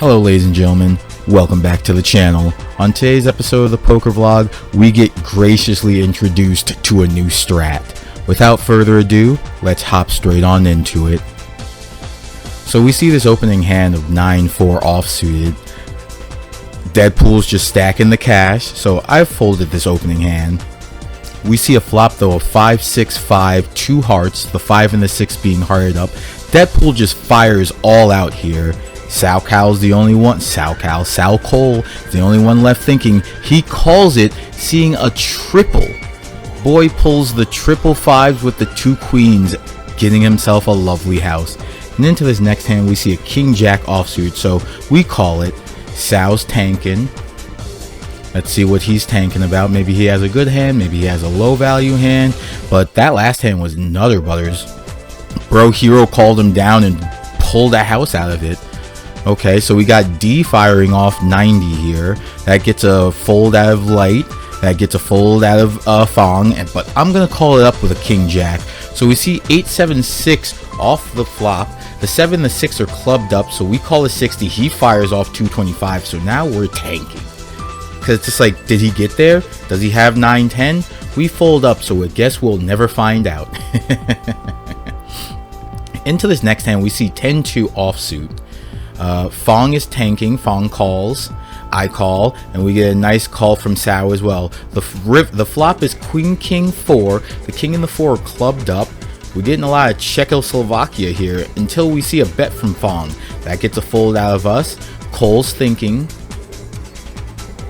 Hello ladies and gentlemen, welcome back to the channel. On today's episode of the Poker Vlog, we get graciously introduced to a new strat. Without further ado, let's hop straight on into it. So we see this opening hand of 9-4 offsuited. Deadpool's just stacking the cash, so I've folded this opening hand. We see a flop though of 5-6-5, 2 hearts, the 5 and the 6 being hearted up. Deadpool just fires all out here. Sal Cow's the only one. Sal Cole is the only one left thinking. He calls it, seeing a triple. Boy pulls the triple fives with the 2 queens, getting himself a lovely house. And into this next hand, we see a king jack offsuit, so we call it. Sal's tanking. Let's see what he's tanking about. Maybe he has a good hand, maybe he has a low value hand, but that last hand was Nutter Butters. Bro Hero called him down and pulled a house out of it. Okay, so we got D firing off 90 here. That gets a fold out of light. That gets a fold out of Fong. But I'm going to call it up with a King Jack. So we see 8-7-6 off the flop. The 7 and the 6 are clubbed up. So we call it 60. He fires off 225. So now we're tanking. Because it's just like, did he get there? Does he have 9-10? We fold up. So I guess we'll never find out. Into this next hand, we see 10-2 offsuit. Fong is tanking. Fong calls, I call, and we get a nice call from Sao as well. The flop is Queen King 4. The King and the 4 are clubbed up. We're getting a lot of Czechoslovakia here until we see a bet from Fong. That gets a fold out of us. Cole's thinking.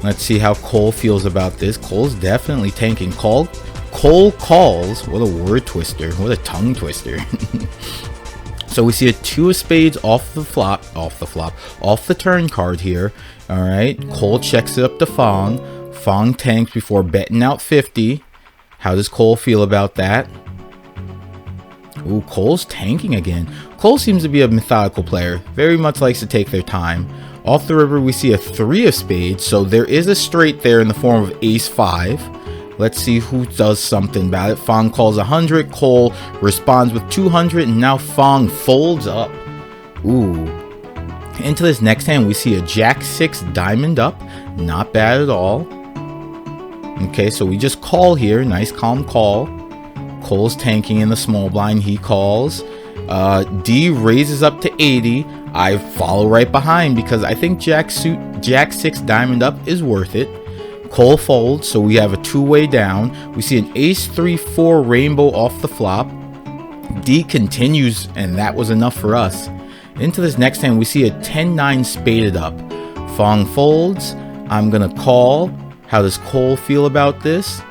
Let's see how Cole feels about this. Cole's definitely tanking. Cole calls. What a word twister. What a tongue twister. So we see a 2 of spades off the turn card here. All right, Cole checks it up to Fong. Fong tanks before betting out 50. How does Cole feel about that? Ooh, Cole's tanking again. Cole seems to be a methodical player. Very much likes to take their time. Off the river, we see a 3 of spades. So there is a straight there in the form of ace 5. Let's see who does something about it. Fong calls 100. Cole responds with 200. And now Fong folds up. Ooh. Into this next hand, we see a Jack 6 diamond up. Not bad at all. Okay, so we just call here. Nice calm call. Cole's tanking in the small blind. He calls. D raises up to 80. I follow right behind because I think Jack 6 diamond up is worth it. Cole folds, so we have a 2-way down. We see an ace 3-4 rainbow off the flop. D continues, and that was enough for us. Into this next hand, we see a 10-9 spaded up. Fong folds. I'm gonna call. How does Cole feel about this?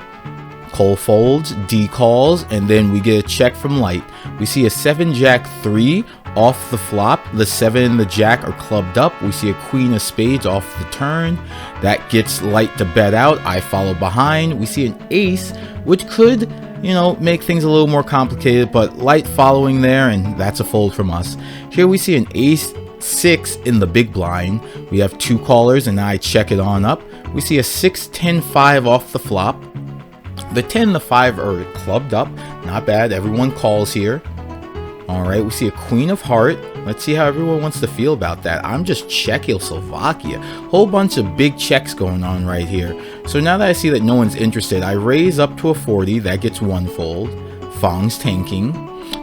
Cole folds. D calls, and then we get a check from light. We see a 7 jack 3 off the flop. The 7 and the jack are clubbed up. We see a queen of spades off the turn. That gets light to bet out. I follow behind. We see an ace, which could, make things a little more complicated, but light following there, and that's a fold from us. Here we see an ace 6 in the big blind. We have 2 callers, and I check it on up. We see a 6-10-5 off the flop. The 10 and the 5 are clubbed up. Not bad. Everyone calls here. Alright, we see a queen of heart. Let's see how everyone wants to feel about that. I'm just Czechoslovakia. Whole bunch of big checks going on right here. So now that I see that no one's interested, I raise up to a 40. That gets 1 fold. Fong's tanking.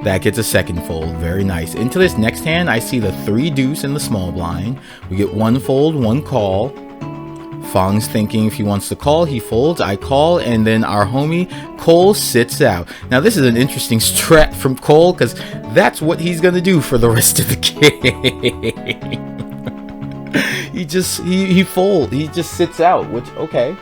That gets a 2nd fold. Very nice. Into this next hand, I see the 3 deuce in the small blind. We get 1 fold, 1 call. Fong's thinking if he wants to call, he folds, I call, and then our homie Cole sits out. Now this is an interesting strat from Cole because that's what he's gonna do for the rest of the game. he folds, he just sits out, which okay.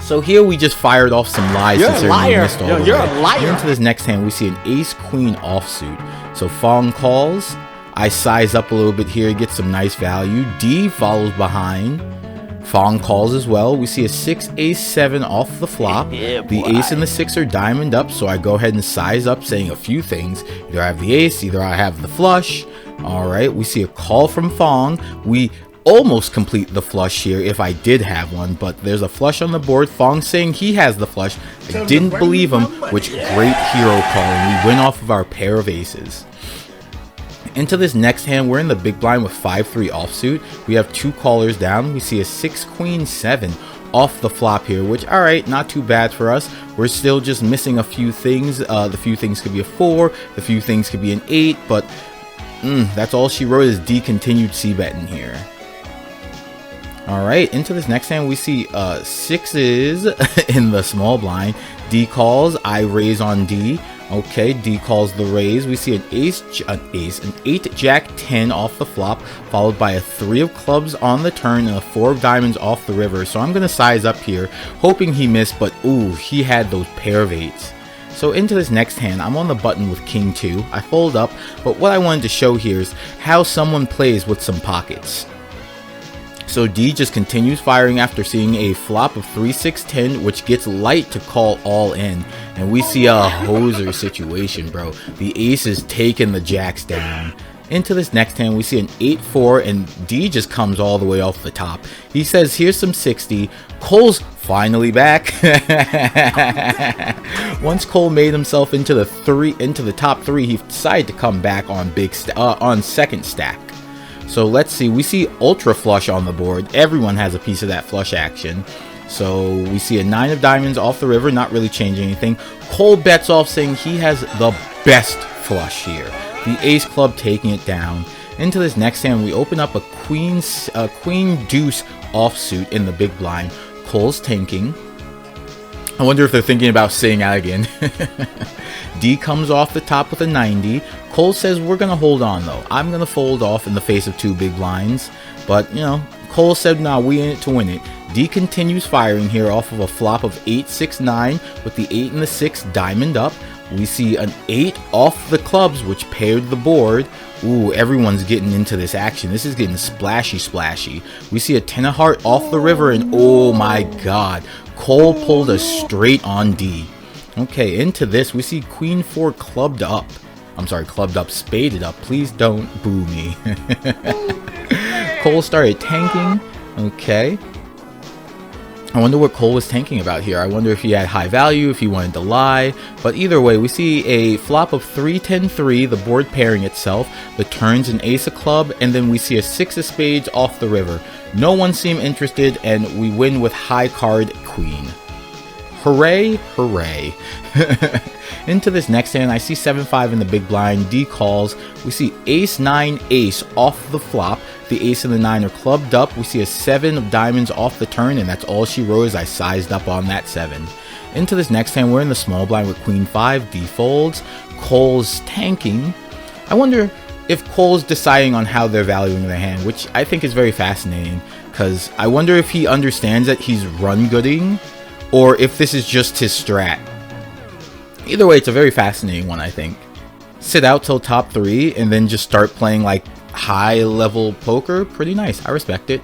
So here we just fired off some lies. You're a liar. You're a liar. Into this next hand, we see an ace queen offsuit. So Fong calls. I size up a little bit here, get some nice value. D follows behind. Fong calls as well. We see a 6 ace 7 off the flop. Yeah, the ace and the 6 are diamond up, so I go ahead and size up, saying a few things. Either I have the ace, either I have the flush. All right, we see a call from Fong. We almost complete the flush here if I did have one, but there's a flush on the board. Fong saying he has the flush. I didn't believe him, which great hero call, and we win off of our pair of aces. Into this next hand, we're in the big blind with 5-3 offsuit. We have 2 callers down. We see a 6 queen 7 off the flop here, which, all right, not too bad for us. We're still just missing a few things. The few things could be a 4, the few things could be an 8, but that's all she wrote is D continued c-betting here. All right, into this next hand, we see 6s in the small blind. D calls, I raise on D. Okay, D calls the raise. We see an 8 jack 10 off the flop, followed by a 3 of clubs on the turn and a 4 of diamonds off the river. So I'm gonna size up here, hoping he missed, but ooh, he had those pair of 8s. So into this next hand, I'm on the button with king 2. I fold up, but what I wanted to show here is how someone plays with some pockets. So D just continues firing after seeing a flop of 3, 6, 10, which gets light to call all in. And we see a hoser situation, bro. The ace is taking the jacks down. Into this next hand, we see an 8, 4, and D just comes all the way off the top. He says, here's some 60. Cole's finally back. Once Cole made himself into the top 3, he decided to come back on on second stack. So let's see, we see ultra flush on the board. Everyone has a piece of that flush action. So we see a 9 of diamonds off the river, not really changing anything. Cole bets off saying he has the best flush here. The ace club taking it down. Into this next hand, we open up a queen deuce offsuit in the big blind. Cole's tanking. I wonder if they're thinking about saying out again. D comes off the top with a 90. Cole says we're going to hold on though. I'm going to fold off in the face of 2 big blinds. But, you know, Cole said, nah, we in it to win it. D continues firing here off of a flop of 8, 6, 9 with the 8 and the 6 diamond up. We see an 8 off the clubs, which paired the board. Ooh, everyone's getting into this action. This is getting splashy. We see a 10 of heart off the river, and oh my god, Cole pulled a straight on D. Okay, into this, we see queen 4 clubbed up. I'm sorry, clubbed up, spaded up. Please don't boo me. Cole started tanking. Okay. I wonder what Cole was tanking about here. I wonder if he had high value, if he wanted to lie. But either way, we see a flop of 3, 10, 3, the board pairing itself. The turns an ace of club, and then we see a 6 of spades off the river. No one seemed interested, and we win with high card queen. Hooray, hooray. Into this next hand, I see 7-5 in the big blind. D calls. We see ace 9 ace off the flop. The ace and the 9 are clubbed up. We see a 7 of diamonds off the turn, and that's all she wrote as I sized up on that 7. Into this next hand, we're in the small blind with queen 5. D folds. Cole's tanking. I wonder if Cole's deciding on how they're valuing their hand, which I think is very fascinating, because I wonder if he understands that he's run-gooding, or if this is just his strat. Either way, it's a very fascinating one, I think. Sit out till top 3 and then just start playing like high level poker. Pretty nice. I respect it.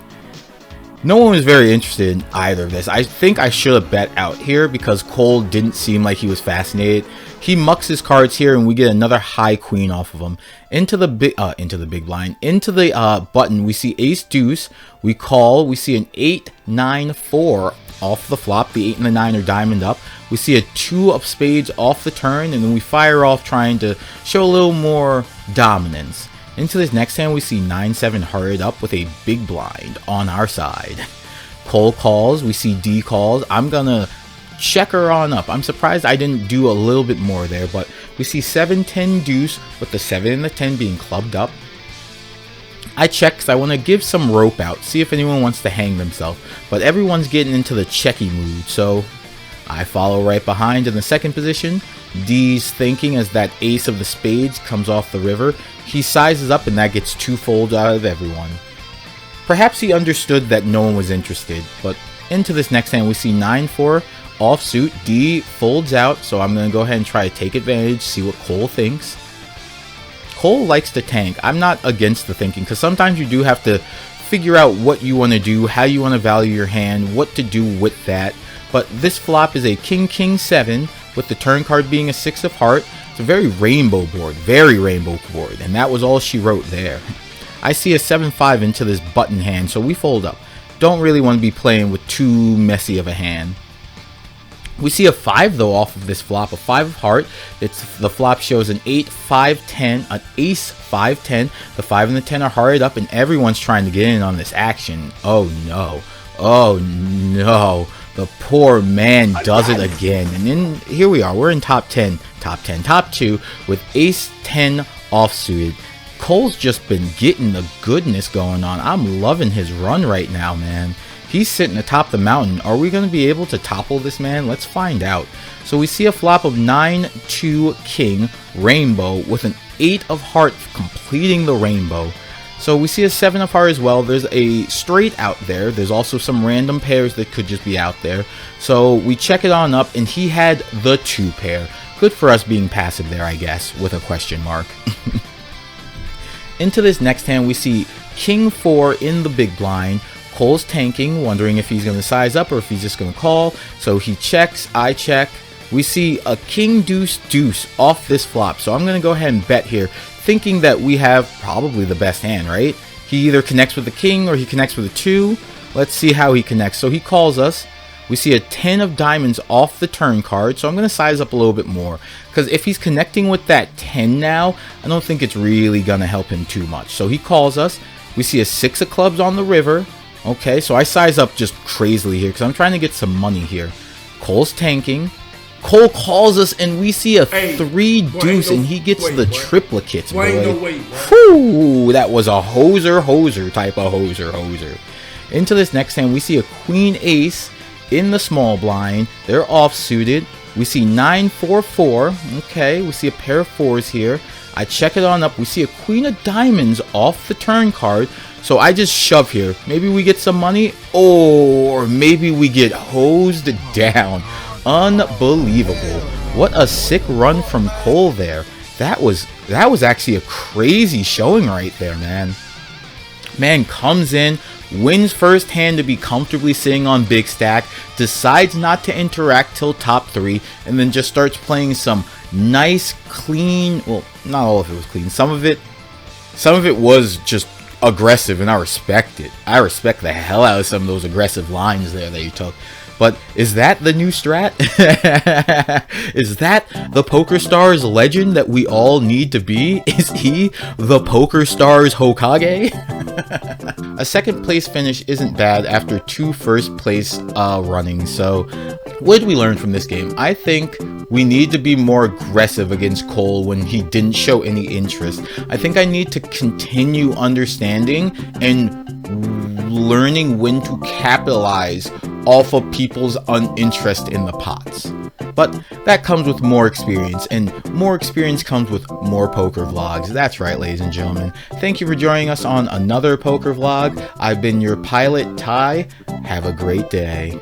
No one was very interested in either of this. I think I should have bet out here because Cole didn't seem like he was fascinated. He mucks his cards here and we get another high queen off of him. Into the big blind. Into the button, we see ace deuce. We call. We see an 8, 9, 4 off the flop. The 8 and the 9 are diamond up. We see a 2 of spades off the turn, and then we fire off trying to show a little more dominance. Into this next hand, we see 9-7 hearted up with a big blind on our side. Cole calls. We see D calls. I'm gonna check her on up. I'm surprised I didn't do a little bit more there, but we see 7-10 deuce with the 7 and the 10 being clubbed up. I check because I want to give some rope out, see if anyone wants to hang themselves, but everyone's getting into the checky mood, so I follow right behind in the second position. D's thinking as that ace of the spades comes off the river. He sizes up and that gets 2 folds out of everyone. Perhaps he understood that no one was interested, but into this next hand we see 9-4 offsuit. D folds out, so I'm going to go ahead and try to take advantage, see what Cole thinks. Cole likes to tank. I'm not against the thinking, because sometimes you do have to figure out what you want to do, how you want to value your hand, what to do with that. But this flop is a king 7 with the turn card being a 6 of heart. It's a very rainbow board, and that was all she wrote there. I see a 7-5 into this button hand, so we fold up. Don't really want to be playing with too messy of a hand. We see a 5 though off of this flop, a 5 of heart. The flop shows an 8, 5, 10, an ace, 5, 10. The 5 and the 10 are hearted up, and everyone's trying to get in on this action. Oh no. Oh no. The poor man does it again. And then here we are. We're in top 10, top 10, top 2 with ace 10 offsuited. Cole's just been getting the goodness going on. I'm loving his run right now, man. He's sitting atop the mountain. Are we going to be able to topple this man? Let's find out. So we see a flop of 9, 2, king, rainbow with an 8 of heart completing the rainbow. So we see a 7 of heart as well. There's a straight out there. There's also some random pairs that could just be out there. So we check it on up, and he had the 2 pair. Good for us being passive there, I guess, with a question mark. Into this next hand, we see king 4 in the big blind. Cole's tanking, wondering if he's going to size up or if he's just going to call. So he checks, I check. We see a king deuce deuce off this flop. So I'm going to go ahead and bet here, thinking that we have probably the best hand, right? He either connects with the king or he connects with a 2. Let's see how he connects. So he calls us. We see a 10 of diamonds off the turn card. So I'm going to size up a little bit more, because if he's connecting with that 10 now, I don't think it's really going to help him too much. So he calls us. We see a 6 of clubs on the river. Okay, so I size up just crazily here because I'm trying to get some money here. Cole's tanking. Cole calls us, and we see a 3 deuce, and he gets the triplicates, boy. Whew, that was a hoser type of hoser. Into this next hand, we see a queen ace in the small blind. They're off suited. We see 9, 4, 4. Okay, we see a pair of 4s here. I check it on up. We see a queen of diamonds off the turn card. So I just shove here. Maybe we get some money, or maybe we get hosed down. Unbelievable. What a sick run from Cole there. That was actually a crazy showing right there, man. Man comes in, wins first hand to be comfortably sitting on big stack, decides not to interact till top 3, and then just starts playing some nice, clean, well, not all of it was clean. Some of it was just aggressive, and I respect it. I respect the hell out of some of those aggressive lines there that you took. But is that the new strat? Is that the Pokerstars legend that we all need to be? Is he the Pokerstars Hokage? A second place finish isn't bad after 2 first place running. So what did we learn from this game? I think we need to be more aggressive against Cole when he didn't show any interest. I think I need to continue understanding and learning when to capitalize off of people's uninterest in the pots. But that comes with more experience, and more experience comes with more poker vlogs. That's right, ladies and gentlemen. Thank you for joining us on another poker vlog. I've been your pilot, Ty. Have a great day.